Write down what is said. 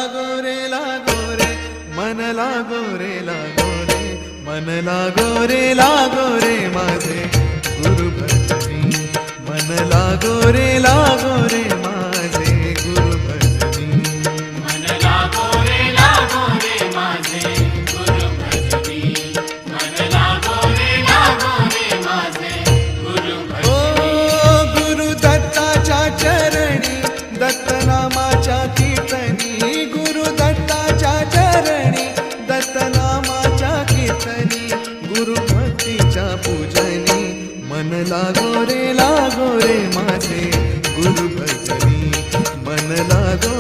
लागो रे मन लागो रे मन लागो रे माझे गुरु भजनी मन लागो रे माझे गुरु भजनी मन लागो रे माझे गुरु भजनी मन लागो रे माझे गुरु भजनी ओ गुरु दत्ताच्या चरणी दत्तनामाच्या कीर्तनी गुरु दत्ताच्या चरणी दत्तनामाच्या कीर्तनी गुरु भक्तीच्या पूजनी मन लागो रे माझे गुरु भजनी मन लागो